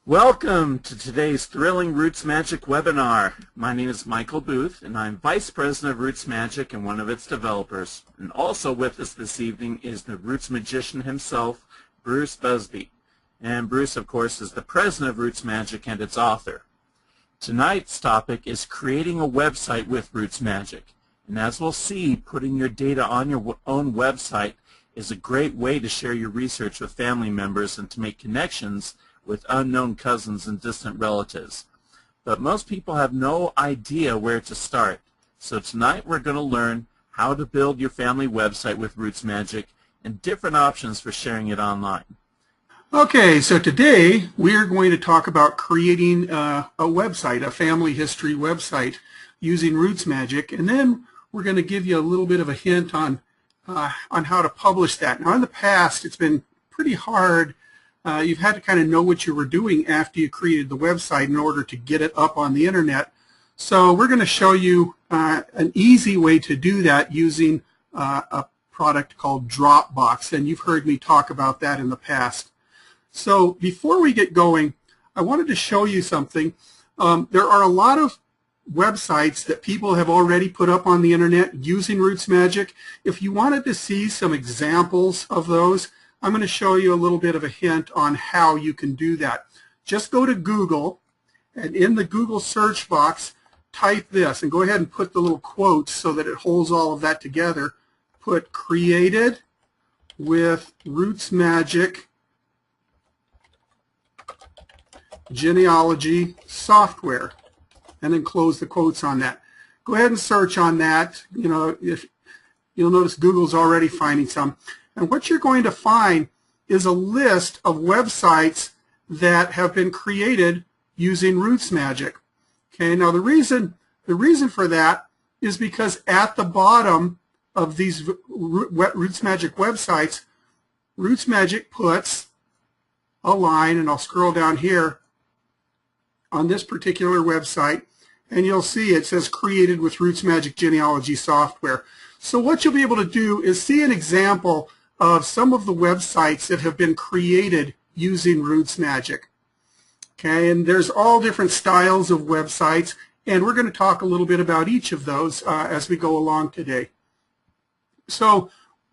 Welcome to today's thrilling RootsMagic webinar. My name is Michael Booth, and I'm Vice President of RootsMagic and one of its developers. And also with us this evening is the Roots Magician himself, Bruce Busby. And Bruce, of course, is the President of RootsMagic and its author. Tonight's topic is creating a website with RootsMagic. And as we'll see, putting your data on your own website is a great way to share your research with family members and to make connections with unknown cousins and distant relatives. But most people have no idea where to start. So tonight we're going to learn how to build your family website with RootsMagic and different options for sharing it online. Okay, so today we are going to talk about creating a website, a family history website using RootsMagic, and then we're going to give you a little bit of a hint on how to publish that. Now in the past it's been pretty hard. You've had to kind of know what you were doing after you created the website in order to get it up on the internet. So we're going to show you an easy way to do that using a product called Dropbox, and you've heard me talk about that in the past. So before we get going, I wanted to show you something. There are a lot of websites that people have already put up on the internet using RootsMagic. If you wanted to see some examples of those, I'm going to show you a little bit of a hint on how you can do that. Just go to Google, and in the Google search box, type this, and go ahead and put the little quotes so that it holds all of that together. Put created with RootsMagic genealogy software, and then close the quotes on that. Go ahead and search on that. You know, if you'll notice Google's already finding some. And what you're going to find is a list of websites that have been created using RootsMagic. Okay, now the reason for that is because at the bottom of these RootsMagic websites, RootsMagic puts a line, and I'll scroll down here on this particular website, and you'll see it says created with RootsMagic genealogy software. So what you'll be able to do is see an example of some of the websites that have been created using RootsMagic. Okay, and there's all different styles of websites, and we're going to talk a little bit about each of those as we go along today. So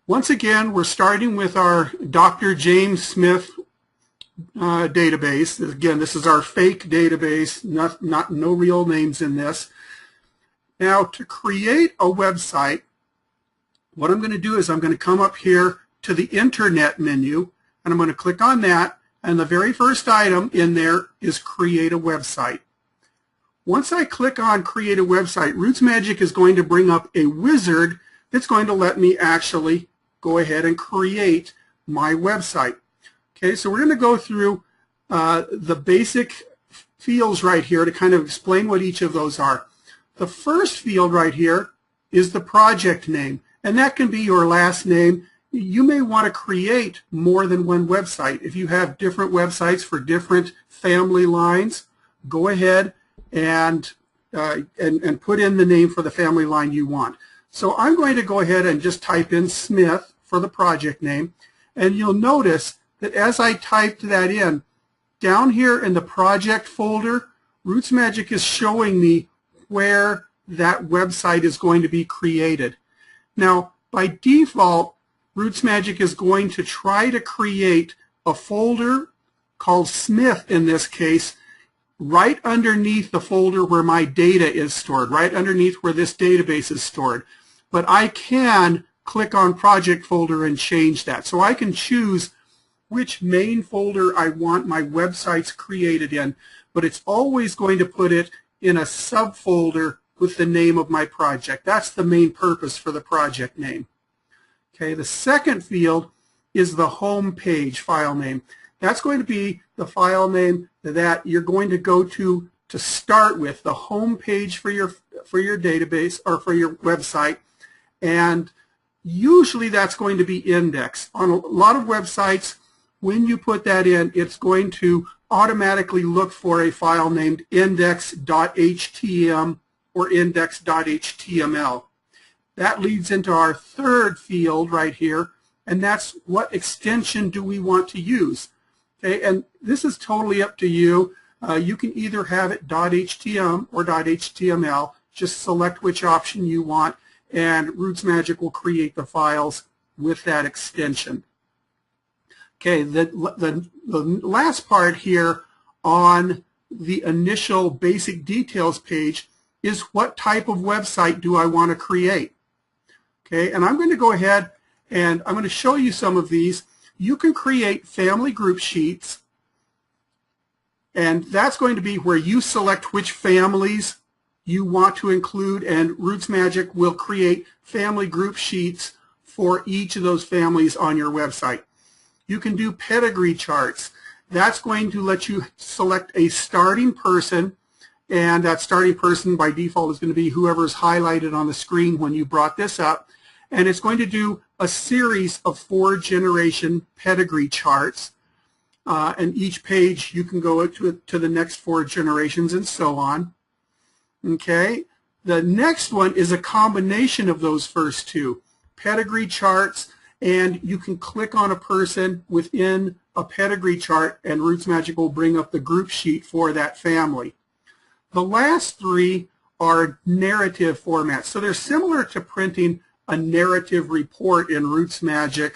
once again, we're starting with our Dr. James Smith database. Again, this is our fake database, no real names in this. Now, to create a website, what I'm going to do is I'm going to come up here to the Internet menu, and I'm going to click on that, and the very first item in there is Create a Website. Once I click on Create a Website, RootsMagic is going to bring up a wizard that's going to let me actually go ahead and create my website. Okay, so we're going to go through the basic fields right here to kind of explain what each of those are. The first field right here is the project name, and that can be your last name. You may want to create more than one website. If you have different websites for different family lines, go ahead and put in the name for the family line you want. So I'm going to go ahead and just type in Smith for the project name, and you'll notice that as I typed that in, down here in the project folder, RootsMagic is showing me where that website is going to be created. Now, by default, RootsMagic is going to try to create a folder called Smith in this case right underneath the folder where my data is stored, right underneath where this database is stored. But I can click on project folder and change that. So I can choose which main folder I want my websites created in, but it's always going to put it in a subfolder with the name of my project. That's the main purpose for the project name. Okay, the second field is the home page file name. That's going to be the file name that you're going to go to start with, the home page for your database or for your website, and usually that's going to be indexed. On a lot of websites, when you put that in, it's going to automatically look for a file named index.htm or index.html. That leads into our third field right here, and that's what extension do we want to use. Okay, and this is totally up to you. You can either have it .htm or .html. Just select which option you want, and RootsMagic will create the files with that extension. Okay, the last part here on the initial basic details page is what type of website do I want to create. Okay, and I'm going to go ahead and I'm going to show you some of these. You can create family group sheets, and that's going to be where you select which families you want to include, and RootsMagic will create family group sheets for each of those families on your website. You can do pedigree charts. That's going to let you select a starting person, and that starting person by default is going to be whoever is highlighted on the screen when you brought this up, and it's going to do a series of 4-generation pedigree charts, and each page you can go to the next 4 generations and so on. Okay, the next one is a combination of those first two, pedigree charts, and you can click on a person within a pedigree chart and RootsMagic will bring up the group sheet for that family. The last 3 are narrative formats, so they're similar to printing a narrative report in RootsMagic.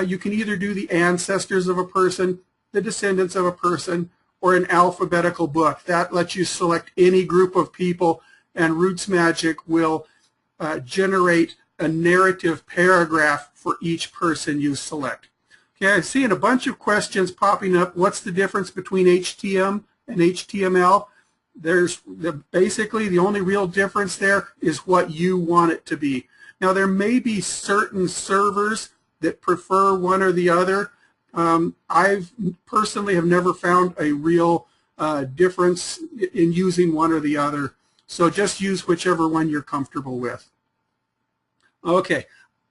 You can either do the ancestors of a person, the descendants of a person, or an alphabetical book. That lets you select any group of people, and RootsMagic will generate a narrative paragraph for each person you select. Okay, I'm seeing a bunch of questions popping up. What's the difference between HTML and HTML? Basically the only real difference there is what you want it to be. Now there may be certain servers that prefer one or the other. I've personally have never found a real difference in using one or the other. So just use whichever one you're comfortable with. Okay,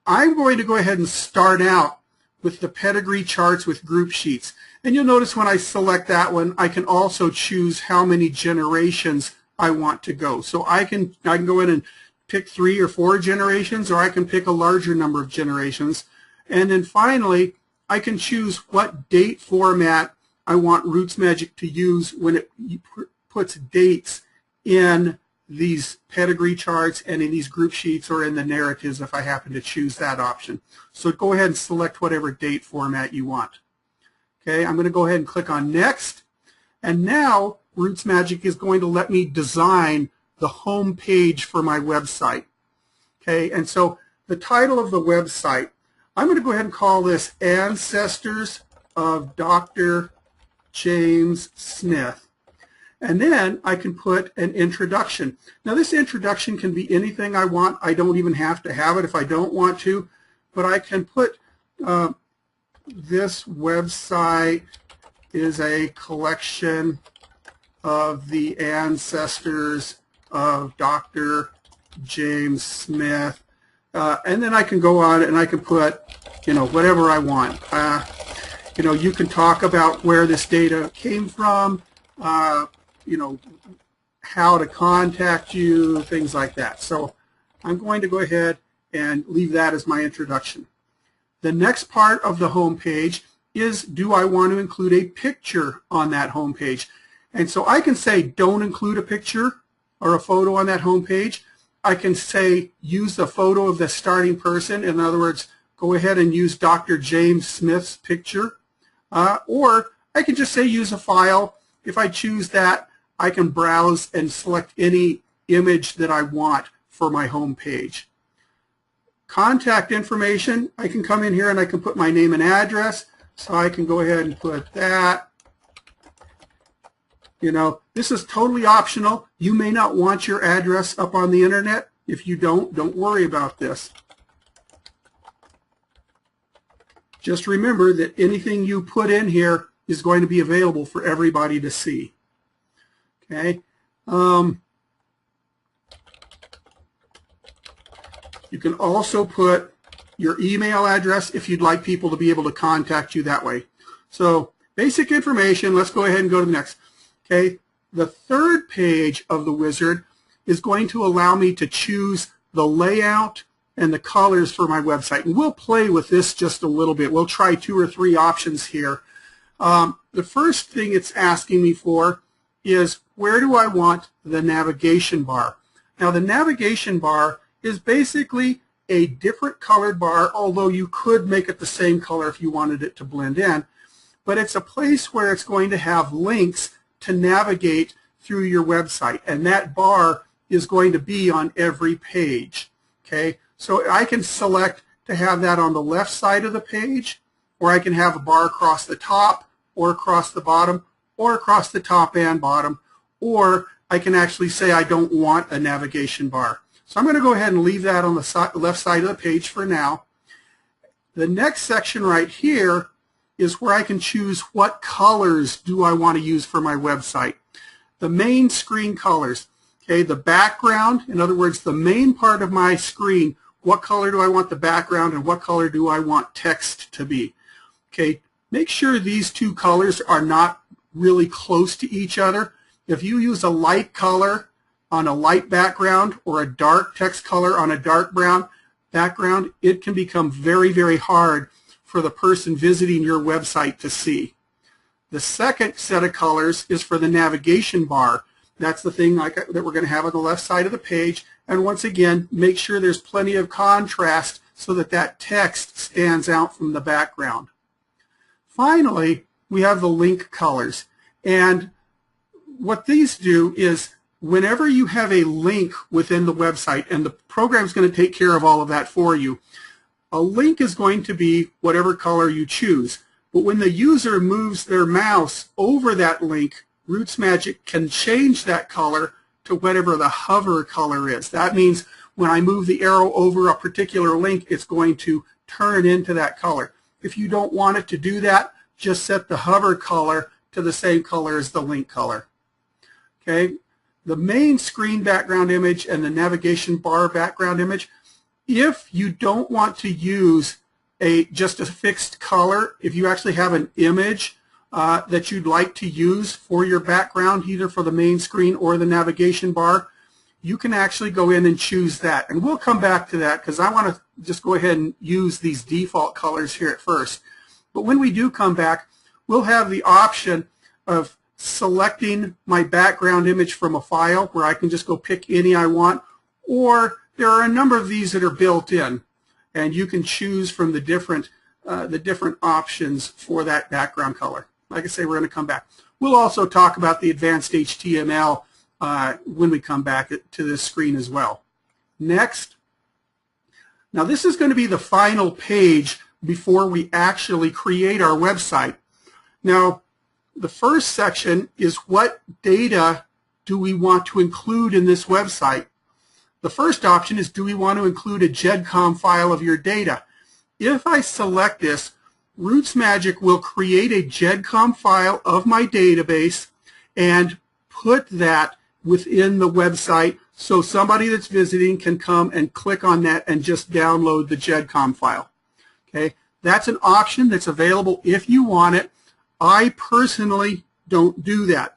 I'm going to go ahead and start out with the pedigree charts with group sheets. And you'll notice when I select that one, I can also choose how many generations I want to go. So I can go in and pick 3 or 4 generations, or I can pick a larger number of generations. And then finally, I can choose what date format I want RootsMagic to use when it puts dates in these pedigree charts and in these group sheets or in the narratives if I happen to choose that option. So go ahead and select whatever date format you want. Okay, I'm going to go ahead and click on Next. And now RootsMagic is going to let me design the home page for my website. Okay, and so the title of the website, I'm going to go ahead and call this Ancestors of Dr. James Smith. And then I can put an introduction. Now this introduction can be anything I want. I don't even have to have it if I don't want to, but I can put this website is a collection of the ancestors of Dr. James Smith. And then I can go on and I can put, whatever I want. You can talk about where this data came from, how to contact you, things like that. So I'm going to go ahead and leave that as my introduction. The next part of the home page is, do I want to include a picture on that home page? And so I can say don't include a picture or a photo on that home page. I can say use the photo of the starting person. In other words, go ahead and use Dr. James Smith's picture. Or I can just say use a file. If I choose that, I can browse and select any image that I want for my home page. Contact information, I can come in here and I can put my name and address. So I can go ahead and put that. This is totally optional. You may not want your address up on the internet. If you don't worry about this. Just remember that anything you put in here is going to be available for everybody to see. Okay. You can also put your email address if you'd like people to be able to contact you that way. So basic information, let's go ahead and go to the next. Okay. The third page of the wizard is going to allow me to choose the layout and the colors for my website. And we'll play with this just a little bit. We'll try 2 or 3 options here. The first thing it's asking me for is where do I want the navigation bar. Now the navigation bar is basically a different colored bar, although you could make it the same color if you wanted it to blend in. But it's a place where it's going to have links to navigate through your website, and that bar is going to be on every page. Okay, so I can select to have that on the left side of the page, or I can have a bar across the top, or across the bottom, or across the top and bottom, or I can actually say I don't want a navigation bar. So I'm going to go ahead and leave that on the left side of the page for now. The next section right here is where I can choose what colors do I want to use for my website. The main screen colors, okay, the background, in other words, the main part of my screen, what color do I want the background and what color do I want text to be? Okay, make sure these two colors are not really close to each other. If you use a light color on a light background or a dark text color on a dark brown background, it can become very, very hard for the person visiting your website to see. The second set of colors is for the navigation bar. That's the thing that we're going to have on the left side of the page. And once again, make sure there's plenty of contrast so that that text stands out from the background. Finally, we have the link colors. And what these do is whenever you have a link within the website, and the program is going to take care of all of that for you, a link is going to be whatever color you choose. But when the user moves their mouse over that link, RootsMagic can change that color to whatever the hover color is. That means when I move the arrow over a particular link, it's going to turn into that color. If you don't want it to do that, just set the hover color to the same color as the link color. Okay, the main screen background image and the navigation bar background image, if you don't want to use just a fixed color, if you actually have an image that you'd like to use for your background, either for the main screen or the navigation bar, you can actually go in and choose that. And we'll come back to that because I want to just go ahead and use these default colors here at first. But when we do come back, we'll have the option of selecting my background image from a file where I can just go pick any I want, or there are a number of these that are built in, and you can choose from the different options for that background color. Like I say, we're going to come back. We'll also talk about the advanced HTML when we come back to this screen as well. Next. Now this is going to be the final page before we actually create our website. Now the first section is what data do we want to include in this website. The first option is, do we want to include a GEDCOM file of your data? If I select this, RootsMagic will create a GEDCOM file of my database and put that within the website so somebody that's visiting can come and click on that and just download the GEDCOM file. Okay, that's an option that's available if you want it. I personally don't do that.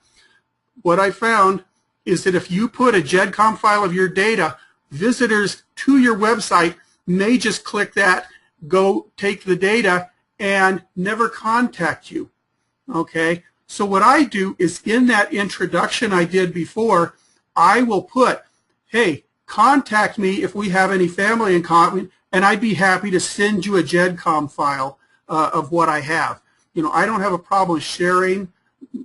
What I found is that if you put a GEDCOM file of your data, visitors to your website may just click that, go take the data, and never contact you. Okay, so what I do is in that introduction I did before, I will put, hey, contact me if we have any family in common, and I'd be happy to send you a GEDCOM file of what I have. You know, I don't have a problem sharing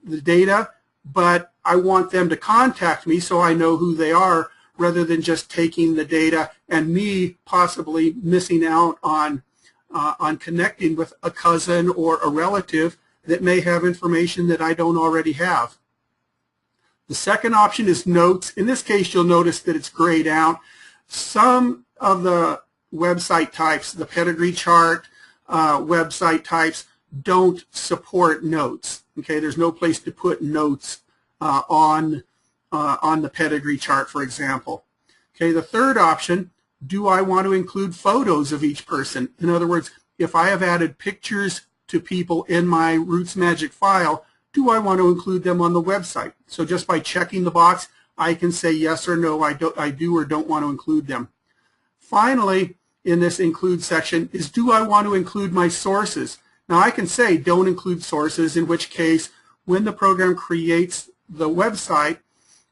the data, but I want them to contact me so I know who they are rather than just taking the data and me possibly missing out on connecting with a cousin or a relative that may have information that I don't already have. The second option is notes. In this case, you'll notice that it's grayed out. Some of the website types, the Pedigree Chart website types, don't support notes. Okay, there's no place to put notes on the Pedigree Chart, for example. Okay, the third option, do I want to include photos of each person? In other words, if I have added pictures to people in my RootsMagic file, do I want to include them on the website? So just by checking the box, I can say yes or no, I do or don't want to include them. Finally, in this include section is, do I want to include my sources? Now I can say don't include sources, in which case when the program creates the website,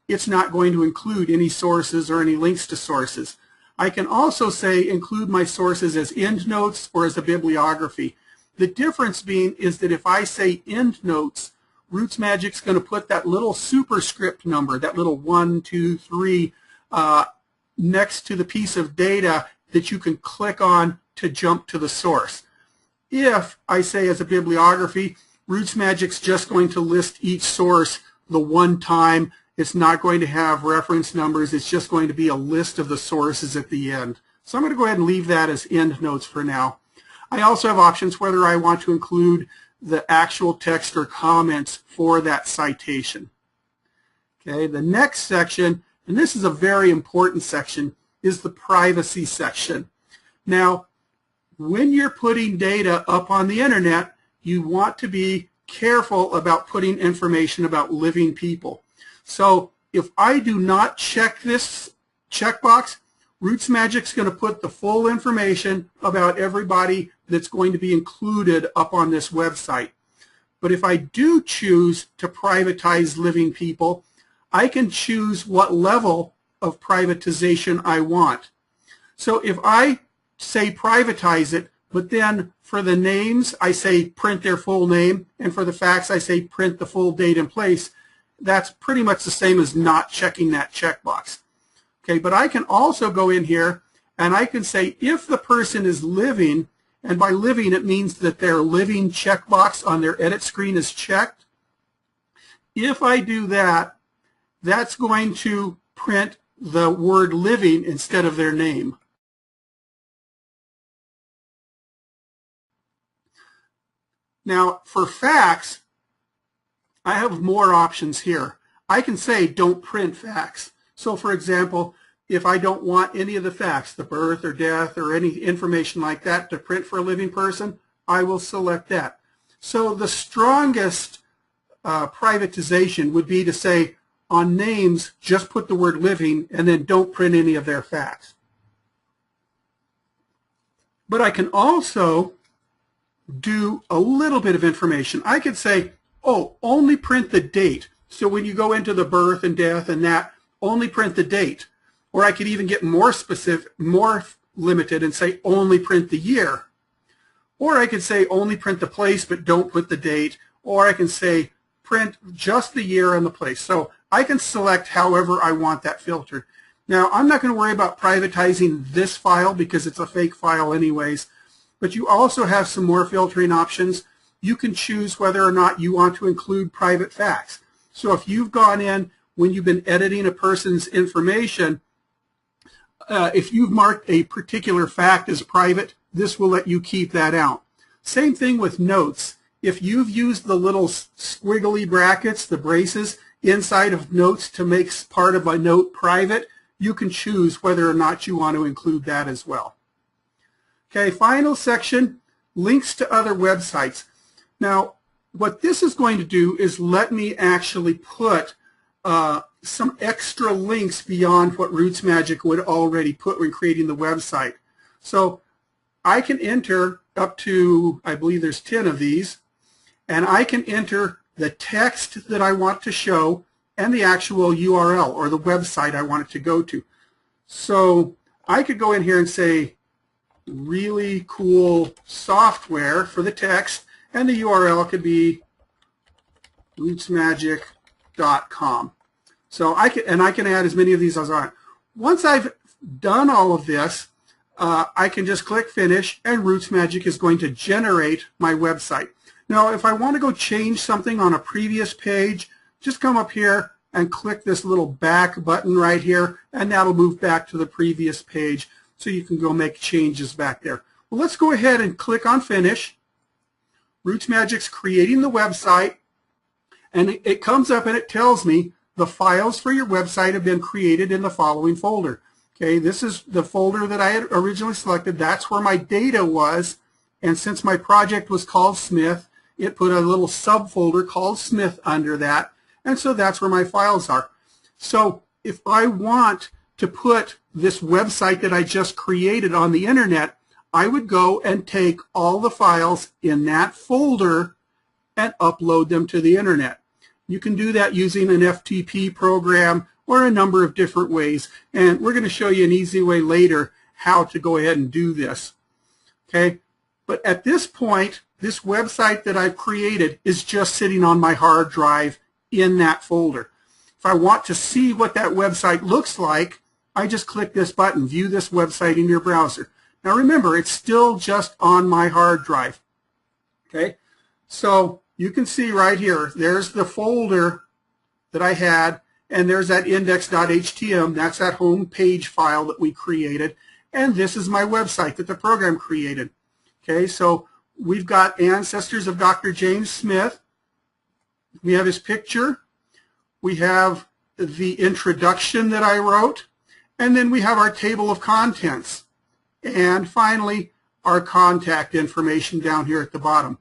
it's not going to include any sources or any links to sources. I can also say include my sources as endnotes or as a bibliography. The difference being is that if I say endnotes, RootsMagic's going to put that little superscript number, that little 1, 2, 3, next to the piece of data that you can click on to jump to the source. If I say as a bibliography, RootsMagic's just going to list each source the one time. It's not going to have reference numbers. It's just going to be a list of the sources at the end. So I'm going to go ahead and leave that as endnotes for now. I also have options whether I want to include the actual text or comments for that citation. Okay, the next section, and this is a very important section, is the privacy section. Now, when you're putting data up on the internet, you want to be careful about putting information about living people. So if I do not check this checkbox, RootsMagic's going to put the full information about everybody that's going to be included up on this website. But if I do choose to privatize living people, I can choose what level of privatization I want. So if I say privatize it, but then for the names I say print their full name, and for the facts I say print the full date and place, that's pretty much the same as not checking that checkbox. Okay, but I can also go in here and I can say if the person is living, and by living it means that their living checkbox on their edit screen is checked. If I do that, that's going to print the word living instead of their name. Now for facts, I have more options here. I can say don't print facts. So for example, if I don't want any of the facts, the birth or death or any information like that to print for a living person, I will select that. So the strongest privatization would be to say on names, just put the word living and then don't print any of their facts. But I can also do a little bit of information. I could say, oh, only print the date. So when you go into the birth and death and that, only print the date. Or I could even get more specific, more limited and say only print the year. Or I could say only print the place but don't put the date. Or I can say print just the year and the place. So I can select however I want that filtered. Now I'm not going to worry about privatizing this file because it's a fake file anyways. But you also have some more filtering options. You can choose whether or not you want to include private facts. So if you've gone in when you've been editing a person's information, if you've marked a particular fact as private, this will let you keep that out. Same thing with notes. If you've used the little squiggly brackets, the braces, inside of notes to make part of a note private, you can choose whether or not you want to include that as well. Okay, final section, links to other websites. Now, what this is going to do is let me actually put some extra links beyond what RootsMagic would already put when creating the website. So I can enter up to, I believe there's 10 of these, and I can enter the text that I want to show and the actual URL or the website I want it to go to. So I could go in here and say really cool software for the text, and the URL could be rootsmagic.com. So I can add as many of these as I want. Once I've done all of this, I can just click finish and RootsMagic is going to generate my website. Now if I want to go change something on a previous page, just come up here and click this little back button right here and that'll move back to the previous page so you can go make changes back there. Well, let's go ahead and click on finish. RootsMagic's creating the website and it comes up and it tells me the files for your website have been created in the following folder. Okay, this is the folder that I had originally selected. That's where my data was, and since my project was called Smith, it put a little subfolder called Smith under that, and so that's where my files are. So if I want to put this website that I just created on the internet, I would go and take all the files in that folder and upload them to the internet. You can do that using an FTP program or a number of different ways, and we're going to show you an easy way later how to go ahead and do this. Okay, but at this point, this website that I've created is just sitting on my hard drive in that folder. If I want to see what that website looks like, I just click this button, View this website in your browser. Now remember, it's still just on my hard drive. Okay, so you can see right here, there's the folder that I had, and there's that index.htm, that's that home page file that we created, and this is my website that the program created. Okay, so we've got Ancestors of Dr. James Smith. We have his picture. We have the introduction that I wrote, and then we have our table of contents. And finally, our contact information down here at the bottom.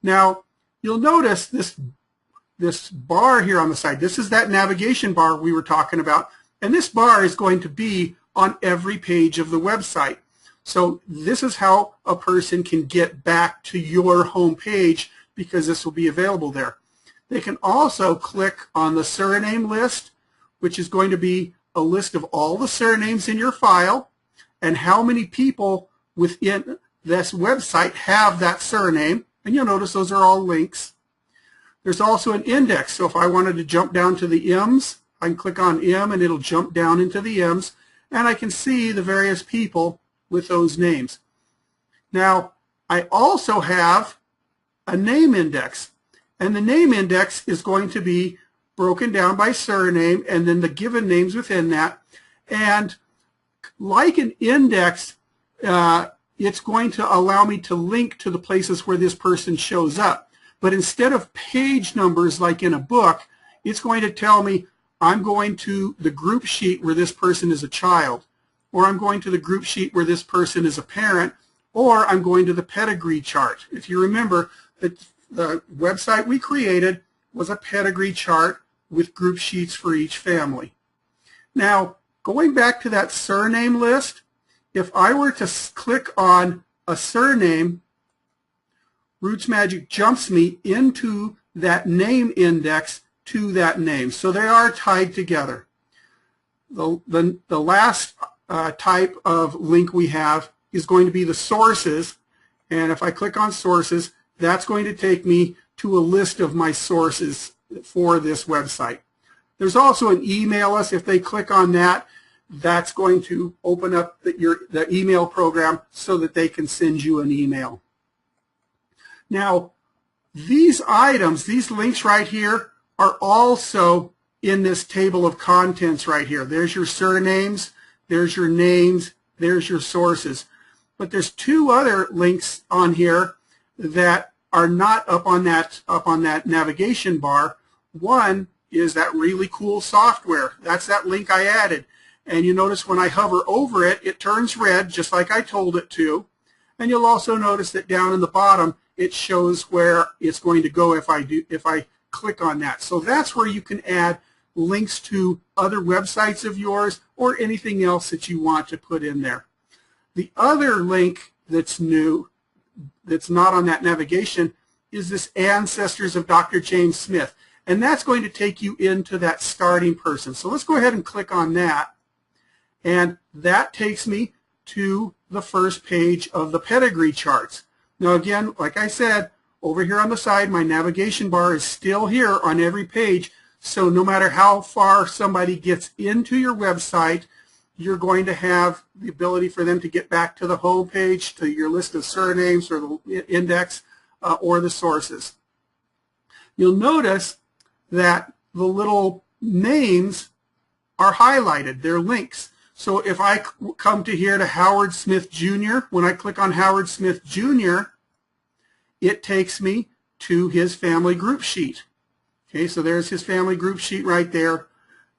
Now, you'll notice this bar here on the side. This is that navigation bar we were talking about, and this bar is going to be on every page of the website. So this is how a person can get back to your home page, because this will be available there. They can also click on the surname list, which is going to be a list of all the surnames in your file and how many people within this website have that surname. And you'll notice those are all links. There's also an index. So if I wanted to jump down to the M's, I can click on M and it'll jump down into the M's, and I can see the various people with those names. Now, I also have a name index, and the name index is going to be broken down by surname and then the given names within that. And like an index, it's going to allow me to link to the places where this person shows up. But instead of page numbers like in a book, it's going to tell me I'm going to the group sheet where this person is a child, or I'm going to the group sheet where this person is a parent, or I'm going to the pedigree chart. If you remember, the website we created was a pedigree chart with group sheets for each family. Now, going back to that surname list, if I were to click on a surname, RootsMagic jumps me into that name index to that name. So they are tied together. The last type of link we have is going to be the sources. And if I click on sources, that's going to take me to a list of my sources for this website. There's also an email us. If they click on that, that's going to open up the email program so that they can send you an email. Now, these items, these links right here, are also in this table of contents right here. There's your surnames, there's your names, there's your sources. But there's two other links on here that are not up on that navigation bar. One is that really cool software. That's that link I added. And you notice when I hover over it, it turns red just like I told it to. And you'll also notice that down in the bottom, it shows where it's going to go if I click on that. So that's where you can add links to other websites of yours or anything else that you want to put in there. The other link that's new, that's not on that navigation, is this Ancestors of Dr. James Smith. And that's going to take you into that starting person. So let's go ahead and click on that. And that takes me to the first page of the pedigree charts. Now again, like I said, over here on the side, my navigation bar is still here on every page. So no matter how far somebody gets into your website, you're going to have the ability for them to get back to the home page, to your list of surnames or the index or the sources. You'll notice that the little names are highlighted. They're links. So if I come to here to Howard Smith Jr., when I click on Howard Smith Jr., it takes me to his family group sheet. Okay, so there's his family group sheet right there.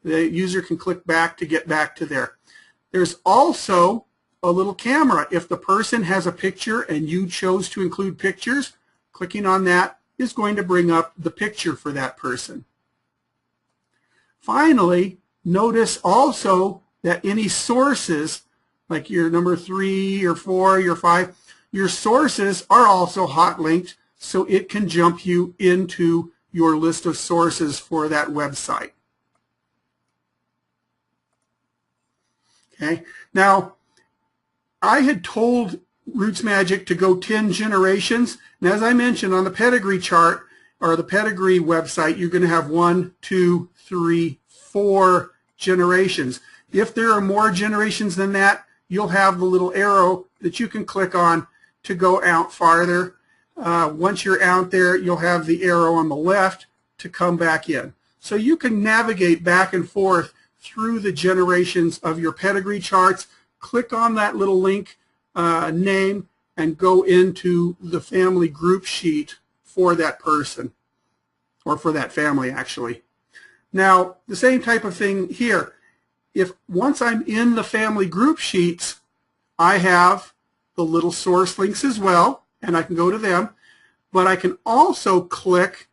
The user can click back to get back to there. There's also a little camera. If the person has a picture and you chose to include pictures, clicking on that is going to bring up the picture for that person. Finally, notice also that any sources, like your number 3, your 4, your 5. Your sources are also hot linked, so it can jump you into your list of sources for that website. Okay, now I had told RootsMagic to go 10 generations, and as I mentioned on the Pedigree chart or the Pedigree website, you're going to have 1, 2, 3, 4 generations. If there are more generations than that, you'll have the little arrow that you can click on to go out farther. Once you're out there, you'll have the arrow on the left to come back in. So you can navigate back and forth through the generations of your Pedigree charts. Click on that little link name and go into the family group sheet for that person, or for that family actually. Now, the same type of thing here. If once I'm in the family group sheets, I have the little source links as well, and I can go to them, but I can also click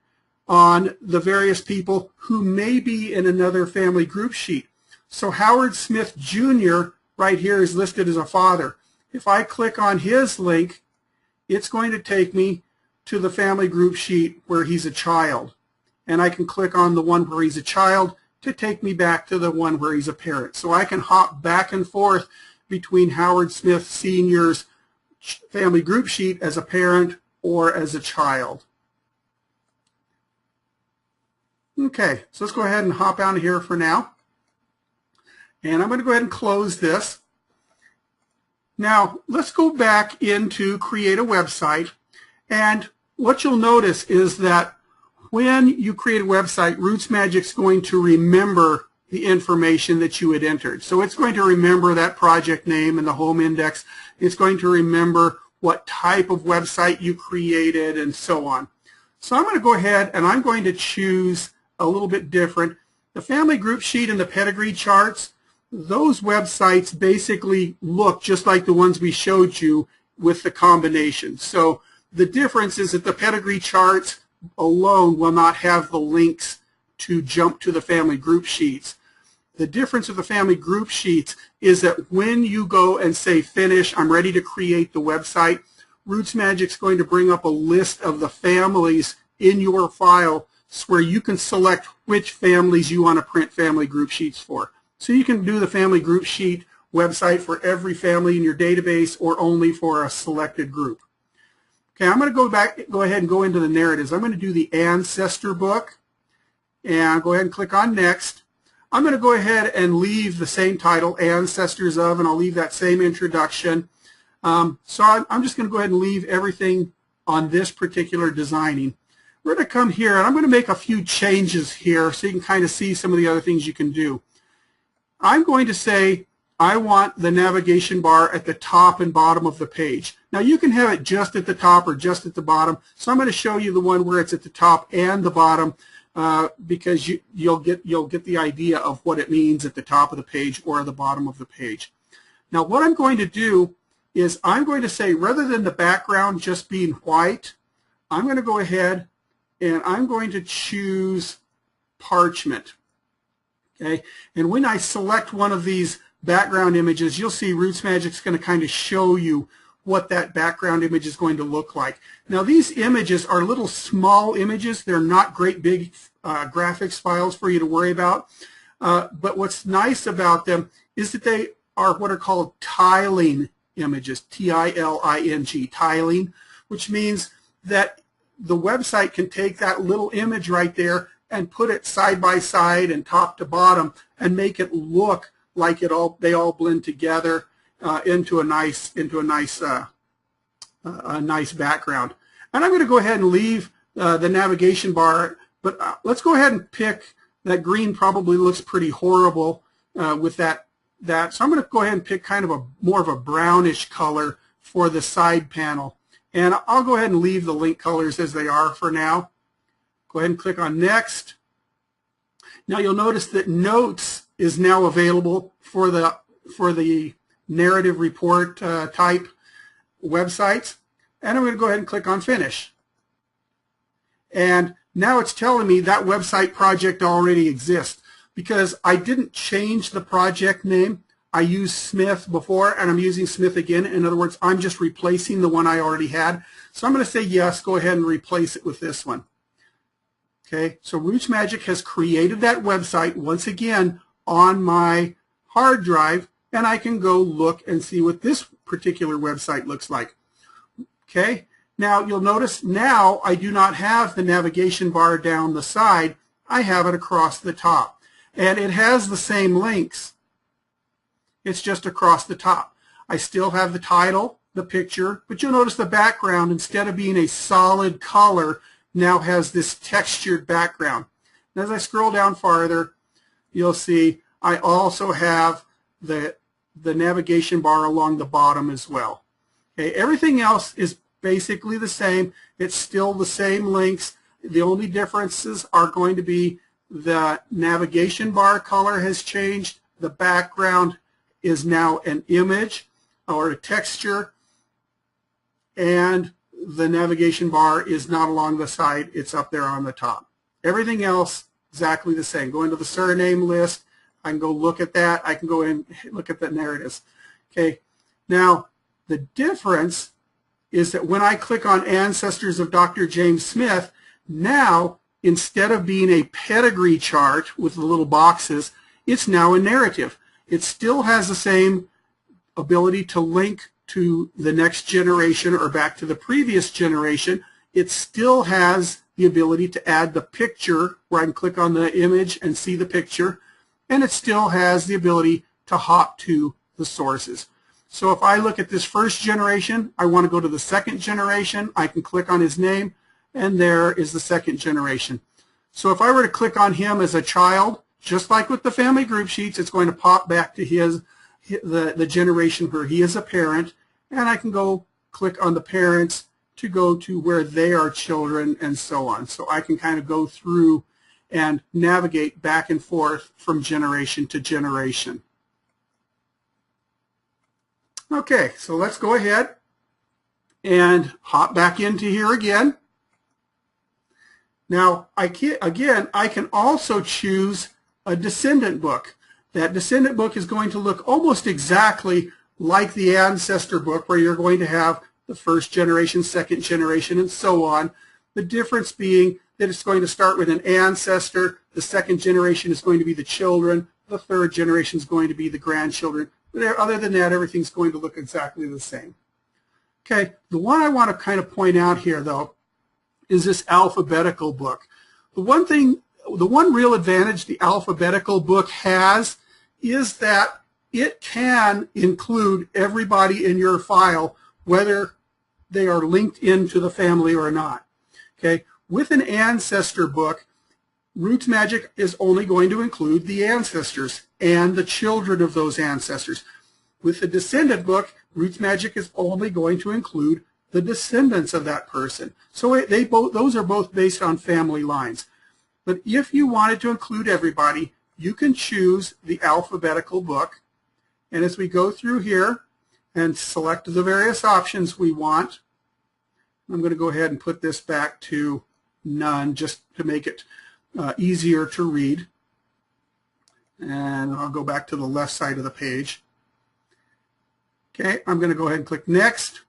on the various people who may be in another family group sheet. So Howard Smith Jr. right here is listed as a father. If I click on his link, it's going to take me to the family group sheet where he's a child. And I can click on the one where he's a child to take me back to the one where he's a parent. So I can hop back and forth between Howard Smith Sr.'s family group sheet as a parent or as a child. Okay, so let's go ahead and hop out of here for now. And I'm going to go ahead and close this. Now, let's go back into Create a Website. And what you'll notice is that when you create a website, RootsMagic's going to remember the information that you had entered. So it's going to remember that project name and the home index. It's going to remember what type of website you created and so on. So I'm going to go ahead and I'm going to choose a little bit different. The family group sheet and the pedigree charts, those websites basically look just like the ones we showed you with the combination. So the difference is that the pedigree charts alone will not have the links to jump to the family group sheets. The difference with the family group sheets is that when you go and say finish, I'm ready to create the website, RootsMagic's going to bring up a list of the families in your file where you can select which families you want to print family group sheets for. So you can do the family group sheet website for every family in your database or only for a selected group. Okay, I'm going to go ahead and go into the narratives. I'm going to do the Ancestor book, and go ahead and click on Next. I'm going to go ahead and leave the same title, Ancestors of, and I'll leave that same introduction. So I'm just going to go ahead and leave everything on this particular designing. We're going to come here, and I'm going to make a few changes here so you can kind of see some of the other things you can do. I'm going to say I want the navigation bar at the top and bottom of the page. Now you can have it just at the top or just at the bottom. So I'm going to show you the one where it's at the top and the bottom because you'll get the idea of what it means at the top of the page or the bottom of the page. Now what I'm going to do is I'm going to say rather than the background just being white, I'm going to go ahead and I'm going to choose parchment. Okay, and when I select one of these background images, you'll see RootsMagic's going to kind of show you what that background image is going to look like. Now these images are little small images. They're not great big graphics files for you to worry about. But what's nice about them is that they are what are called tiling images, T-I-L-I-N-G, tiling, which means that the website can take that little image right there and put it side by side and top to bottom and make it look like they all blend together into a nice background. And I'm going to go ahead and leave the navigation bar, but let's go ahead and pick that green. Probably looks pretty horrible with that. So I'm going to go ahead and pick kind of more of a brownish color for the side panel, and I'll go ahead and leave the link colors as they are for now. Go ahead and click on Next. Now you'll notice that Notes is now available for the narrative report type websites. And I'm going to go ahead and click on Finish. And now it's telling me that website project already exists because I didn't change the project name. I used Smith before, and I'm using Smith again. In other words, I'm just replacing the one I already had. So I'm going to say yes, go ahead and replace it with this one. Okay, so RootsMagic has created that website once again on my hard drive, and I can go look and see what this particular website looks like. Okay, now you'll notice now I do not have the navigation bar down the side. I have it across the top, and it has the same links. It's just across the top. I still have the title, the picture, but you'll notice the background, instead of being a solid color, now has this textured background. And as I scroll down farther, you'll see I also have the navigation bar along the bottom as well. Okay, everything else is basically the same. It's still the same links. The only differences are going to be the navigation bar color has changed. The background is now an image or a texture, and the navigation bar is not along the side, it's up there on the top. Everything else exactly the same. Go into the surname list, I can go look at that, I can go in and look at that, and there it is. Okay, now the difference is that when I click on Ancestors of Dr. James Smith, now instead of being a pedigree chart with the little boxes, it's now a narrative. It still has the same ability to link to the next generation or back to the previous generation. It still has the ability to add the picture where I can click on the image and see the picture, and it still has the ability to hop to the sources. So if I look at this first generation, I want to go to the second generation, I can click on his name, and there is the second generation. So if I were to click on him as a child, just like with the family group sheets, it's going to pop back to the generation where he is a parent, and I can go click on the parents to go to where they are children and so on. So I can kind of go through and navigate back and forth from generation to generation. Okay, so let's go ahead and hop back into here again. Now, I can also choose a descendant book. That descendant book is going to look almost exactly like the Ancestor book, where you're going to have the first generation, second generation, and so on. The difference being that it's going to start with an ancestor, the second generation is going to be the children, the third generation is going to be the grandchildren. But other than that, everything's going to look exactly the same. Okay, the one I want to kind of point out here, though, is this Alphabetical book. The one real advantage the Alphabetical book has is that it can include everybody in your file, whether they are linked into the family or not. Okay, with an Ancestor book, RootsMagic is only going to include the ancestors and the children of those ancestors. With the descendant book, RootsMagic is only going to include the descendants of that person. So those are both based on family lines. But if you wanted to include everybody, you can choose the Alphabetical book. And as we go through here and select the various options we want, I'm going to go ahead and put this back to none just to make it easier to read. And I'll go back to the left side of the page. Okay, I'm going to go ahead and click Next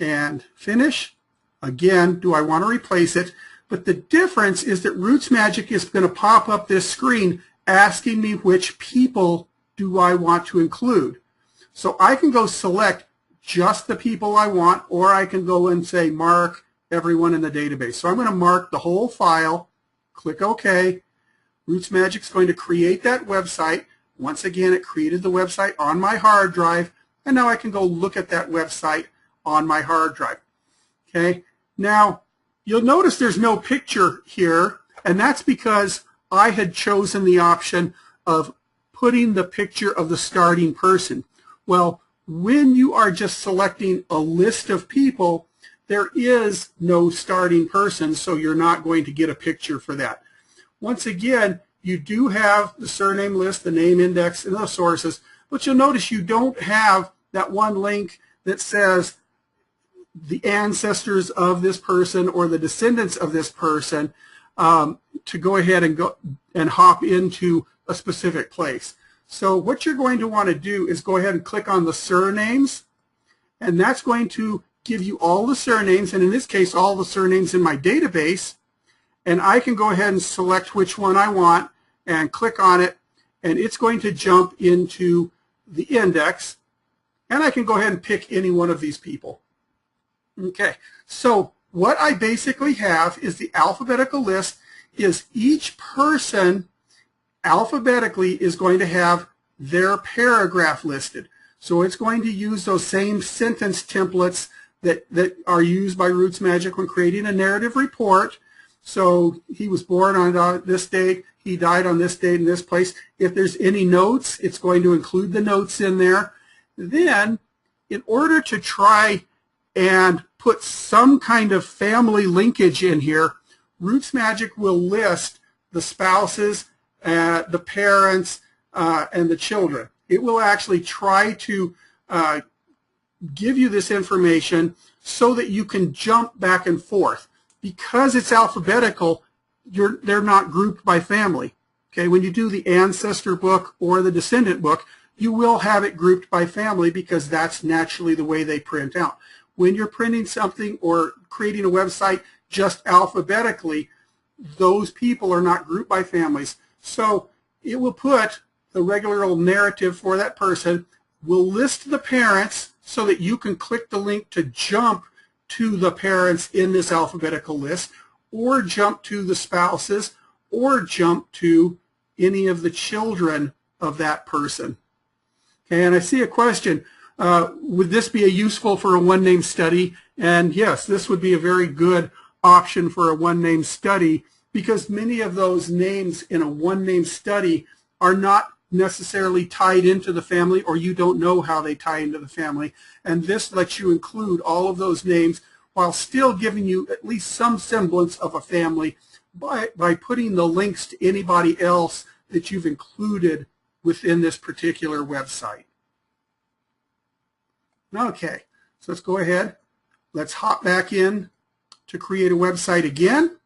and Finish. Again, do I want to replace it? But the difference is that RootsMagic is going to pop up this screen asking me which people do I want to include. So I can go select just the people I want, or I can go and say mark everyone in the database. So I'm going to mark the whole file, click OK. RootsMagic is going to create that website. Once again, it created the website on my hard drive, and now I can go look at that website on my hard drive. Okay, now you'll notice there's no picture here, and that's because I had chosen the option of putting the picture of the starting person. Well, when you are just selecting a list of people, there is no starting person, so you're not going to get a picture for that. Once again, you do have the surname list, the name index, and the sources, but you'll notice you don't have that one link that says the ancestors of this person or the descendants of this person to go ahead and hop into a specific place. So what you're going to want to do is go ahead and click on the surnames, and that's going to give you all the surnames, and in this case all the surnames in my database, and I can go ahead and select which one I want and click on it, and it's going to jump into the index, and I can go ahead and pick any one of these people. Okay, so what I basically have is the alphabetical list. Is each person alphabetically is going to have their paragraph listed. So it's going to use those same sentence templates that are used by RootsMagic when creating a narrative report. So he was born on this date, he died on this date in this place. If there's any notes, it's going to include the notes in there. Then, in order to try and put some kind of family linkage in here, RootsMagic will list the spouses, the parents, and the children. It will actually try to give you this information so that you can jump back and forth. Because it's alphabetical, they're not grouped by family. Okay, when you do the Ancestor book or the Descendant book, you will have it grouped by family because that's naturally the way they print out. When you're printing something or creating a website just alphabetically, those people are not grouped by families. So it will put the regular old narrative for that person, will list the parents so that you can click the link to jump to the parents in this alphabetical list, or jump to the spouses, or jump to any of the children of that person. Okay, and I see a question. Would this be useful for a one-name study? And yes, this would be a very good option for a one-name study, because many of those names in a one-name study are not necessarily tied into the family, or you don't know how they tie into the family. And this lets you include all of those names while still giving you at least some semblance of a family by putting the links to anybody else that you've included within this particular website. Okay, so let's go ahead. Let's hop back in to create a website again.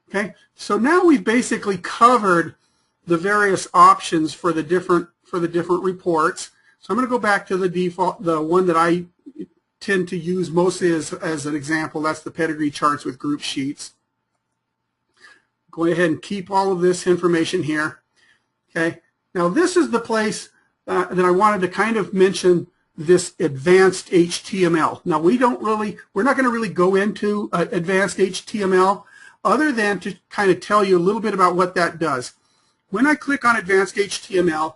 Okay, so now we've basically covered the various options for the different reports. So I'm going to go back to the default, the one that I tend to use mostly as an example. That's the Pedigree Charts with group sheets. Go ahead and keep all of this information here. Okay, now this is the place that I wanted to kind of mention this advanced HTML. Now we're not going to really go into advanced HTML other than to kind of tell you a little bit about what that does. When I click on advanced HTML,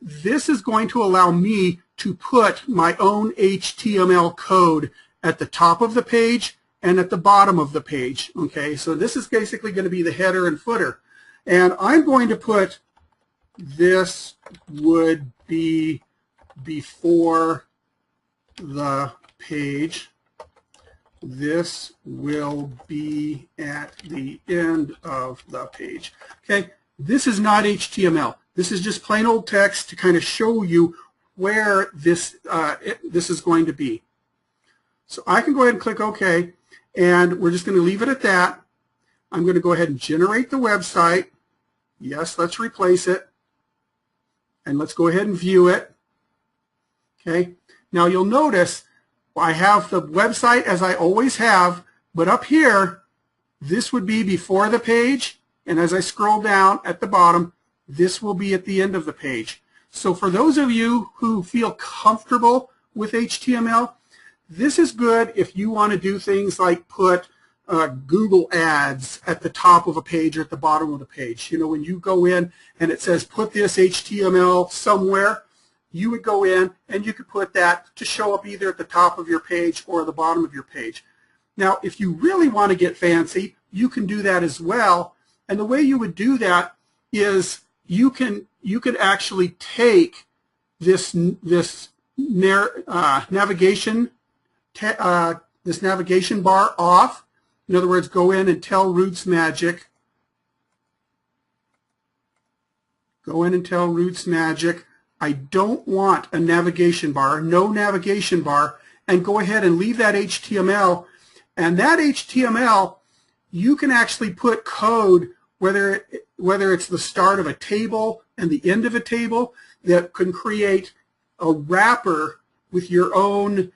this is going to allow me to put my own HTML code at the top of the page and at the bottom of the page. Okay, so this is basically going to be the header and footer. And I'm going to put this would be before the page. This will be at the end of the page. Okay, this is not HTML. This is just plain old text to kind of show you where this is going to be. So I can go ahead and click OK, and we're just going to leave it at that. I'm going to go ahead and generate the website. Yes, let's replace it. And let's go ahead and view it. Okay, now you'll notice I have the website as I always have, but up here, this would be before the page, and as I scroll down at the bottom, this will be at the end of the page. So for those of you who feel comfortable with HTML, this is good if you want to do things like put Google ads at the top of a page or at the bottom of the page. You know, when you go in and it says put this HTML somewhere, you would go in and you could put that to show up either at the top of your page or the bottom of your page. Now, if you really want to get fancy, you can do that as well. And the way you would do that is you could actually take this navigation bar off. In other words, go in and tell RootsMagic. I don't want a navigation bar, no navigation bar, and go ahead and leave that HTML. And that HTML, you can actually put code, whether it's the start of a table, and the end of a table that can create a wrapper with your own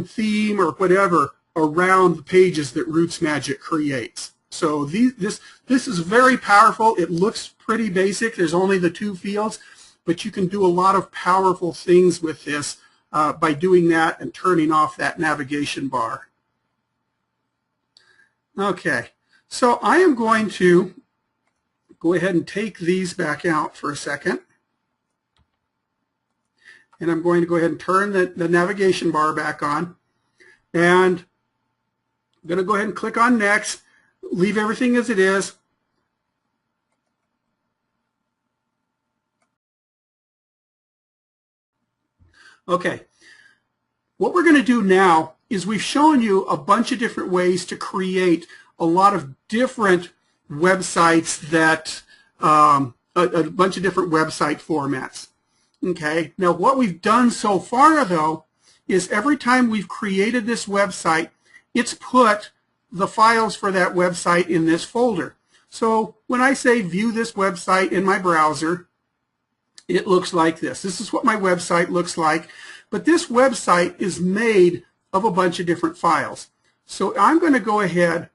theme or whatever around the pages that RootsMagic creates. So this is very powerful. It looks pretty basic. There's only the 2 fields, but you can do a lot of powerful things with this by doing that and turning off that navigation bar. Okay, so I am going to go ahead and take these back out for a second. And I'm going to go ahead and turn the navigation bar back on. And I'm going to go ahead and click on Next, leave everything as it is. Okay, what we're going to do now is we've shown you a bunch of different ways to create a lot of different websites that, a bunch of different website formats. Okay, now what we've done so far though is every time we've created this website, it's put the files for that website in this folder. So when I say view this website in my browser, it looks like this. This is what my website looks like, but this website is made of a bunch of different files. So I'm going to go ahead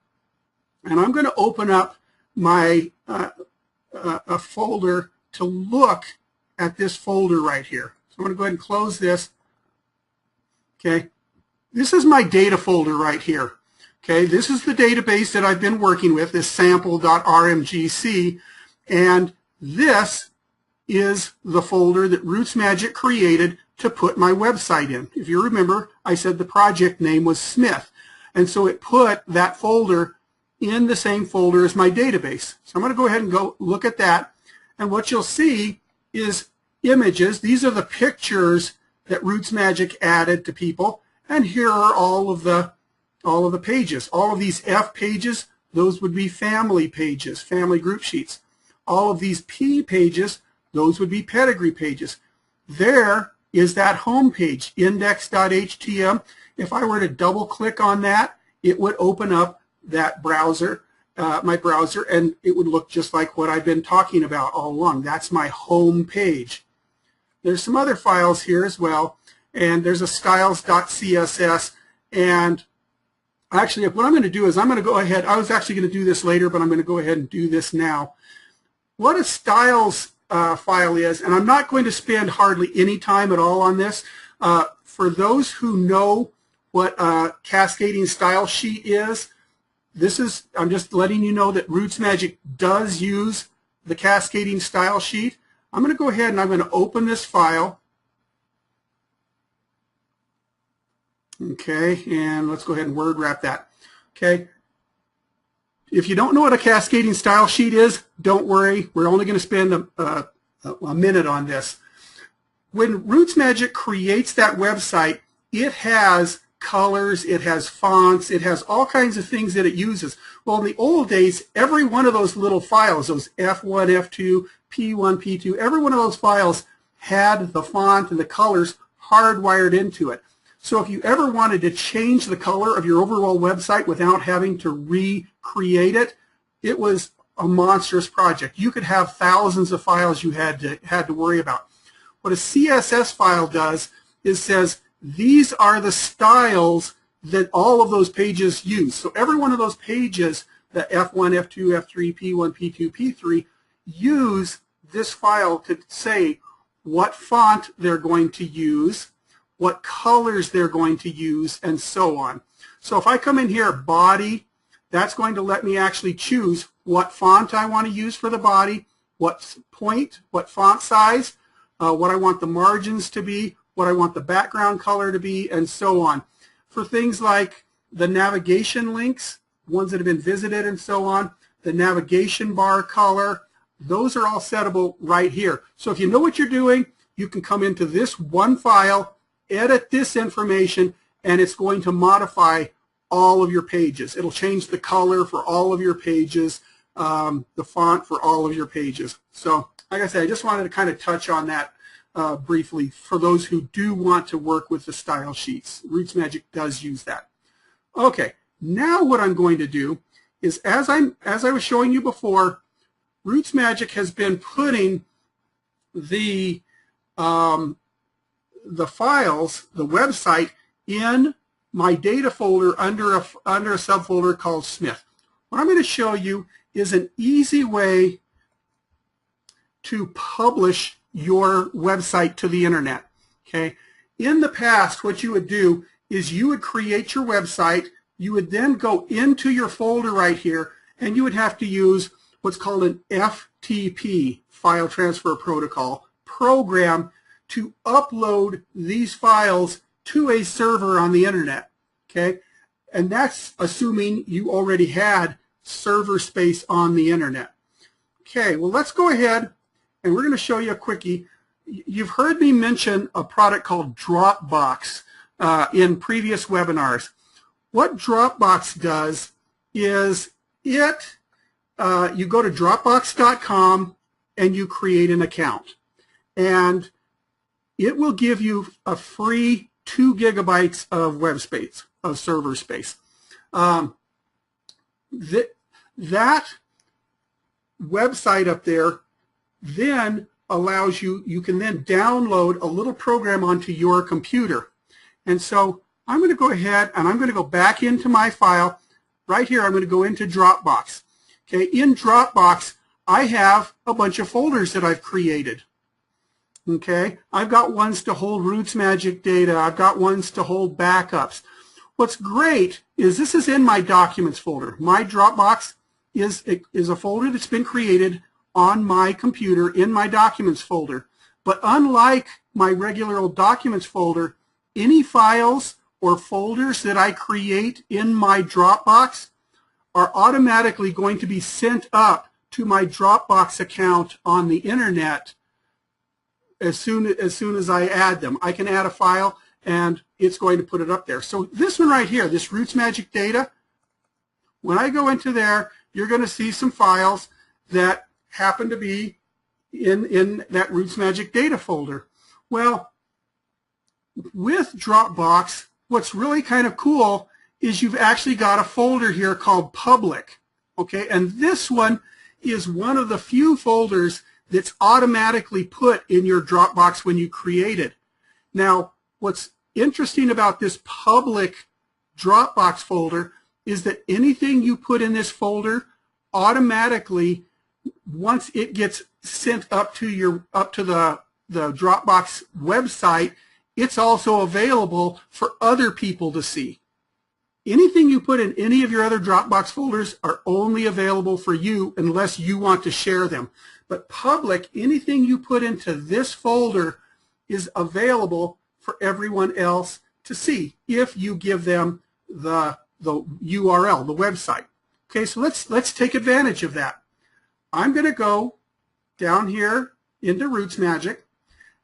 and I'm going to open up my a folder to look at this folder right here. So I'm going to go ahead and close this. Okay, this is my data folder right here. Okay, this is the database that I've been working with, this sample.rmgc, and this is the folder that RootsMagic created to put my website in. If you remember, I said the project name was Smith, and so it put that folder in the same folder as my database. So I'm going to go ahead and go look at that, and what you'll see is images. These are the pictures that RootsMagic added to people, and here are all of the pages. All of these F pages, those would be family pages, family group sheets. All of these P pages, those would be pedigree pages. There is that home page, index.htm. If I were to double click on that, it would open up that browser, my browser, and it would look just like what I've been talking about all along. That's my home page. There's some other files here as well, and there's a styles.css, and actually what I'm going to do is I'm going to go ahead, I was actually going to do this later, but I'm going to go ahead and do this now. What a styles file is, and I'm not going to spend hardly any time at all on this. For those who know what a cascading style sheet is, I'm just letting you know that RootsMagic does use the cascading style sheet. I'm going to go ahead and I'm going to open this file. Okay, and let's go ahead and word wrap that. Okay, if you don't know what a cascading style sheet is, don't worry. We're only going to spend a minute on this. When RootsMagic creates that website, it has colors, it has fonts, it has all kinds of things that it uses. Well, in the old days, every one of those little files, those F1, F2, P1, P2, every one of those files had the font and the colors hardwired into it. So if you ever wanted to change the color of your overall website without having to recreate it, it was a monstrous project. You could have thousands of files you had to worry about. What a CSS file does is says, these are the styles that all of those pages use. So every one of those pages, the F1, F2, F3, P1, P2, P3, use this file to say what font they're going to use, what colors they're going to use, and so on. So if I come in here, body, that's going to let me actually choose what font I want to use for the body, what point, what font size, what I want the margins to be, what I want the background color to be, and so on. For things like the navigation links, ones that have been visited and so on, the navigation bar color, those are all settable right here. So if you know what you're doing, you can come into this one file, edit this information, and it's going to modify all of your pages. It'll change the color for all of your pages, the font for all of your pages. So like I said, I just wanted to kind of touch on that briefly for those who do want to work with the style sheets. RootsMagic does use that. Okay, now what I'm going to do is, as I was showing you before, RootsMagic has been putting the files, the website, in my data folder under a subfolder called Smith. What I'm going to show you is an easy way to publish your website to the internet. Okay. In the past, what you would do is you would create your website, you would then go into your folder right here, and you would have to use what's called an FTP, File Transfer Protocol, program to upload these files to a server on the internet. Okay. And that's assuming you already had server space on the internet. Okay, well, let's go ahead and we're going to show you a quickie. You've heard me mention a product called Dropbox in previous webinars. What Dropbox does is you go to Dropbox.com and you create an account. And it will give you a free 2 gigabytes of web space, of server space. That website up there then allows you can then download a little program onto your computer. And so I'm going to go ahead and I'm going to go back into my file. Right here, I'm going to go into Dropbox. Okay, in Dropbox, I have a bunch of folders that I've created. Okay, I've got ones to hold RootsMagic data. I've got ones to hold backups. What's great is this is in my Documents folder. My Dropbox is a folder that's been created on my computer in my Documents folder. But unlike my regular old Documents folder, any files or folders that I create in my Dropbox are automatically going to be sent up to my Dropbox account on the internet as soon as I add them. I can add a file and it's going to put it up there. So this one right here, this RootsMagic data, when I go into there, you're going to see some files that happen to be in that RootsMagic data folder. Well, with Dropbox, what's really kind of cool is you've actually got a folder here called Public. Okay, and this one is one of the few folders that's automatically put in your Dropbox when you create it. Now, what's interesting about this Public Dropbox folder is that anything you put in this folder automatically, once it gets sent up to the Dropbox website, it's also available for other people to see. Anything you put in any of your other Dropbox folders are only available for you unless you want to share them. But Public, anything you put into this folder is available for everyone else to see if you give them the URL, the website. Okay, so let's take advantage of that. I'm going to go down here into RootsMagic,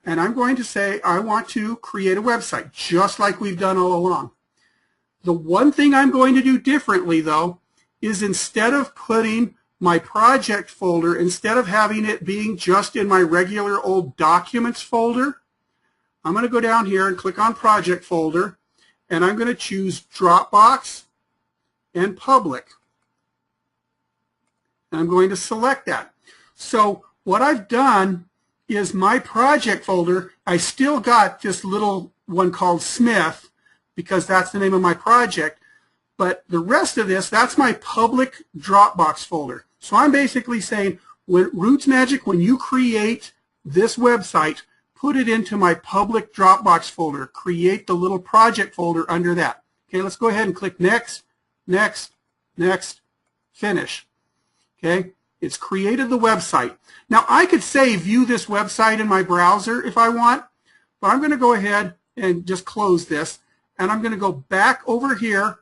and I'm going to say I want to create a website, just like we've done all along. The one thing I'm going to do differently, though, is instead of putting my project folder, instead of having it being just in my regular old Documents folder, I'm going to go down here and click on Project Folder, and I'm going to choose Dropbox and Public. And I'm going to select that. So what I've done is my project folder, I still got this little one called Smith because that's the name of my project, but the rest of this, that's my public Dropbox folder. So I'm basically saying, when RootsMagic, when you create this website, put it into my public Dropbox folder. Create the little project folder under that. Okay, let's go ahead and click Next, Next, Next, Finish. Okay, it's created the website. Now I could say view this website in my browser if I want, but I'm going to go ahead and just close this, and I'm going to go back over here.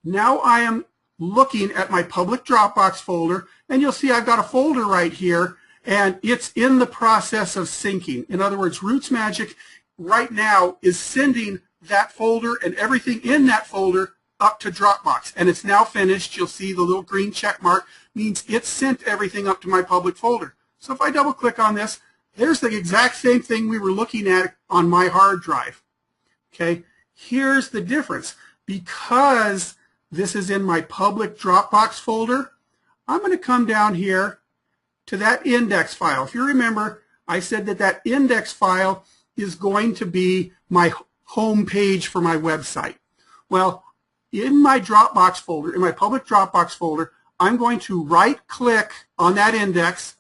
Now I am looking at my public Dropbox folder, and you'll see I've got a folder right here, and it's in the process of syncing. In other words, RootsMagic right now is sending that folder and everything in that folder up to Dropbox, and it's now finished. You'll see the little green check mark means it sent everything up to my public folder. So if I double click on this, there's the exact same thing we were looking at on my hard drive. Okay, here's the difference. Because this is in my public Dropbox folder, I'm going to come down here to that index file. If you remember, I said that that index file is going to be my home page for my website. Well, in my Dropbox folder, in my public Dropbox folder, I'm going to right-click on that index,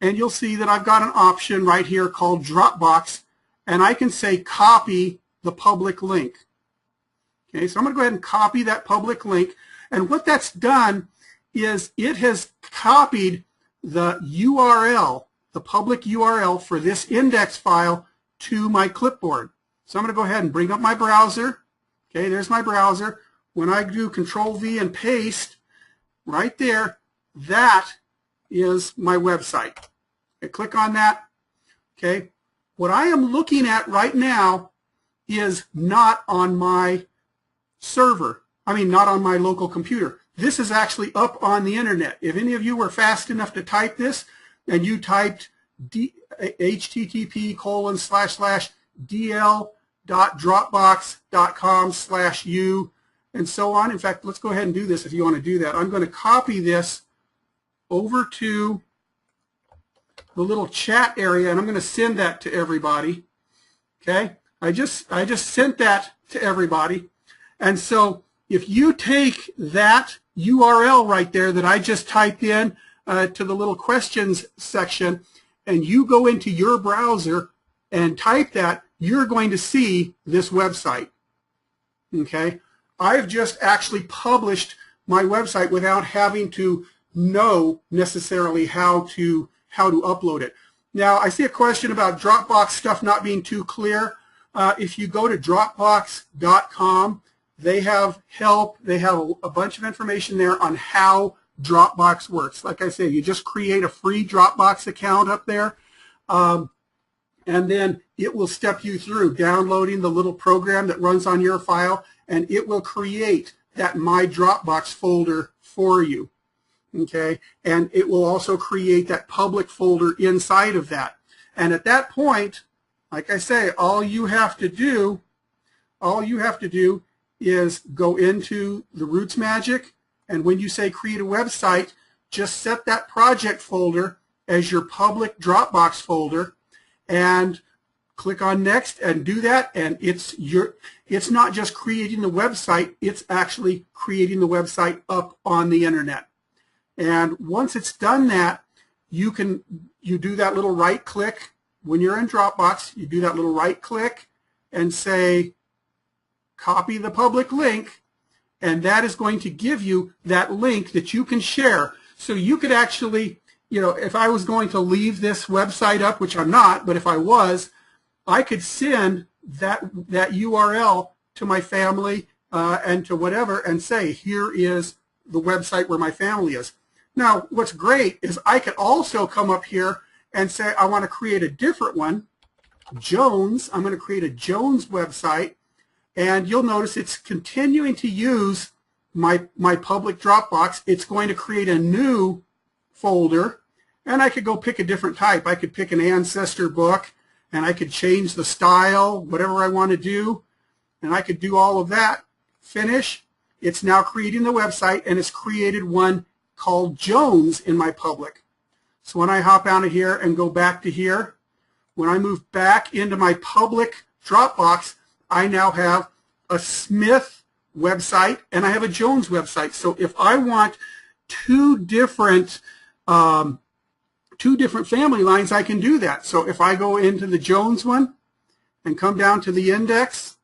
and you'll see that I've got an option right here called Dropbox, and I can say copy the public link. Okay, so I'm going to go ahead and copy that public link, and what that's done is it has copied the URL, the public URL for this index file to my clipboard. So I'm going to go ahead and bring up my browser. Okay, there's my browser. When I do Control-V and paste, right there, that is my website. Okay, click on that. Okay, what I am looking at right now is not on my server. I mean, not on my local computer. This is actually up on the internet. If any of you were fast enough to type this and you typed http://dl.dropbox.com/u and so on. In fact, let's go ahead and do this if you want to do that. I'm going to copy this over to the little chat area, and I'm going to send that to everybody. Okay, I just sent that to everybody. And so if you take that URL right there that I just typed in to the little questions section, and you go into your browser and type that, you're going to see this website. Okay, I've just actually published my website without having to know necessarily how to upload it. Now, I see a question about Dropbox stuff not being too clear. If you go to Dropbox.com, they have help. They have a bunch of information there on how Dropbox works. Like I say, you just create a free Dropbox account up there, and then it will step you through downloading the little program that runs on your file, and it will create that My Dropbox folder for you. Okay, and it will also create that public folder inside of that. And at that point, like I say, all you have to do is go into the RootsMagic, and when you say create a website, just set that project folder as your public Dropbox folder and click on next and do that, and it's not just creating the website, it's actually creating the website up on the internet. And once it's done that, you do that little right click. When you're in Dropbox, you do that little right click and say copy the public link, and that is going to give you that link that you can share. So you could actually, if I was going to leave this website up, which I'm not, but if I was, I could send that URL to my family and to whatever and say, here is the website where my family is. Now, what's great is I could also come up here and say I want to create a different one, Jones. I'm going to create a Jones website, and you'll notice it's continuing to use my public Dropbox. It's going to create a new folder, and I could go pick a different type. I could pick an Ancestor book, and I could change the style, whatever I want to do, and I could do all of that. Finish. It's now creating the website, and it's created one called Jones in my public. So when I hop out of here and go back to here, when I move back into my public Dropbox, I now have a Smith website and I have a Jones website. So if I want two different family lines, I can do that. So if I go into the Jones one and come down to the index,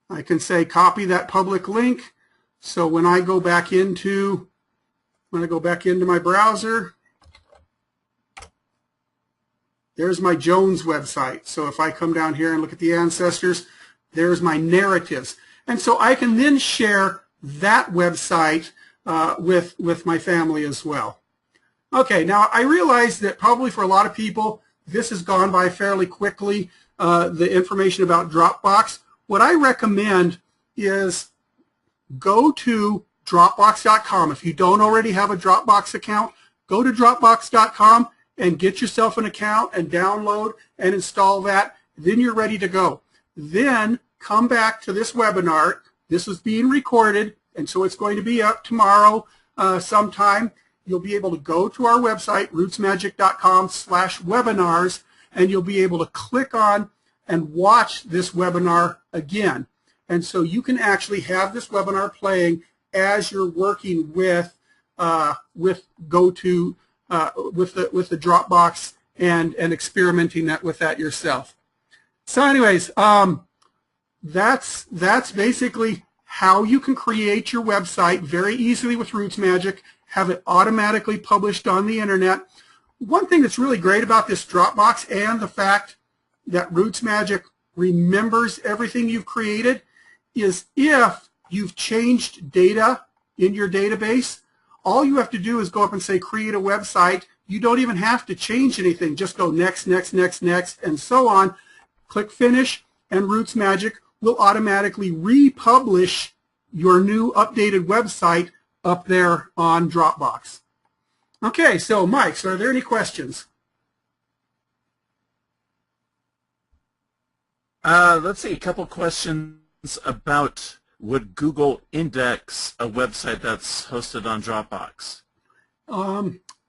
I can say copy that public link. So when I go back into my browser, there's my Jones website. So if I come down here and look at the ancestors, there's my narratives. And so I can then share that website with my family as well. Okay, now I realize that probably for a lot of people, this has gone by fairly quickly, the information about Dropbox. What I recommend is go to Dropbox.com. If you don't already have a Dropbox account, go to Dropbox.com and get yourself an account and download and install that. Then you're ready to go. Then come back to this webinar. This is being recorded, and so it's going to be up tomorrow sometime. you'll be able to go to our website, rootsmagic.com/webinars, and you'll be able to click on and watch this webinar again. And so you can actually have this webinar playing as you're working with the Dropbox and experimenting with that yourself. So anyways, that's basically how you can create your website very easily with RootsMagic, have it automatically published on the internet. One thing that's really great about this Dropbox and the fact that RootsMagic remembers everything you've created is if you've changed data in your database, all you have to do is go up and say create a website. You don't even have to change anything. Just go next, next, next, next, and so on. Click finish, and RootsMagic will automatically republish your new updated website up there on Dropbox. Okay, so Mike, so are there any questions? Let's see, a couple questions about would Google index a website that's hosted on Dropbox?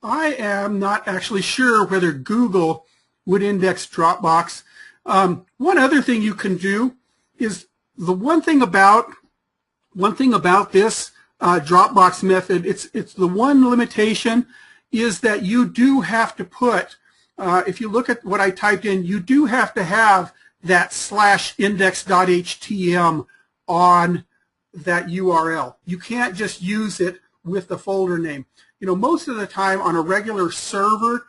I am not actually sure whether Google would index Dropbox. One other thing you can do is the one thing about this Dropbox method, it's the one limitation is that you do have to put, if you look at what I typed in, you do have to have that /index.htm on that URL. You can't just use it with the folder name. You know, most of the time on a regular server,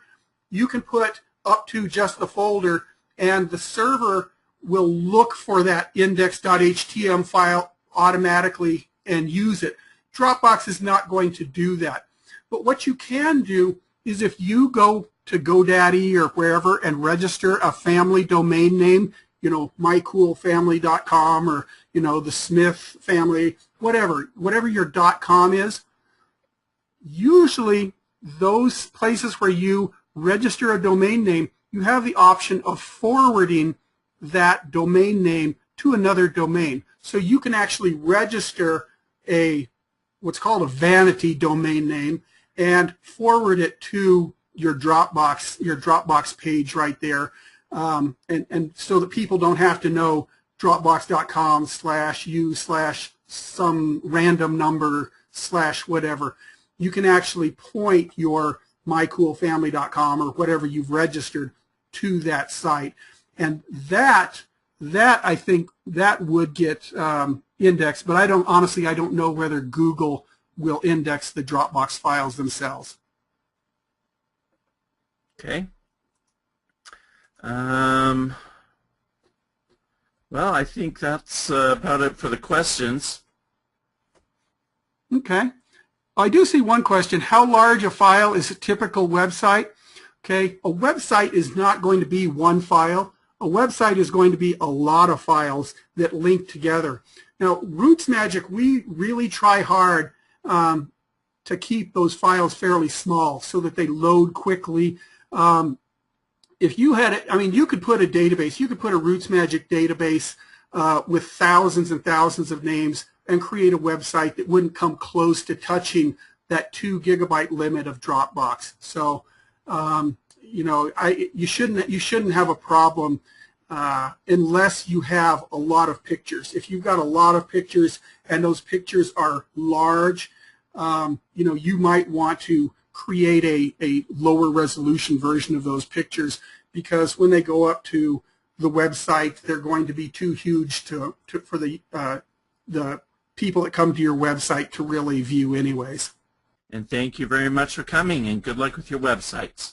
you can put up to just the folder, and the server will look for that index.htm file automatically and use it. Dropbox is not going to do that. But what you can do is if you go to GoDaddy or wherever and register a family domain name, you know, mycoolfamily.com or, you know, the Smith family, whatever your .com is, usually those places where you register a domain name, you have the option of forwarding that domain name to another domain. So you can actually register what's called a vanity domain name and forward it to your Dropbox page right there. And so that people don't have to know dropbox.com/u/some random number /whatever. You can actually point your mycoolfamily.com or whatever you've registered to that site. And that I think that would get indexed, but I don't know whether Google will index the Dropbox files themselves. Okay. Well, I think that's about it for the questions. Okay. I do see one question. How large a file is a typical website? Okay, a website is not going to be one file. A website is going to be a lot of files that link together. Now, RootsMagic, we really try hard to keep those files fairly small so that they load quickly. If you had it, I mean, you could put a database, you could put a RootsMagic database with thousands and thousands of names and create a website that wouldn't come close to touching that 2 GB limit of Dropbox. So, you know, you shouldn't have a problem unless you have a lot of pictures. If you've got a lot of pictures and those pictures are large, you know, you might want to create a lower resolution version of those pictures, because when they go up to the website, they're going to be too huge for the people that come to your website to really view anyways. And thank you very much for coming, and good luck with your websites.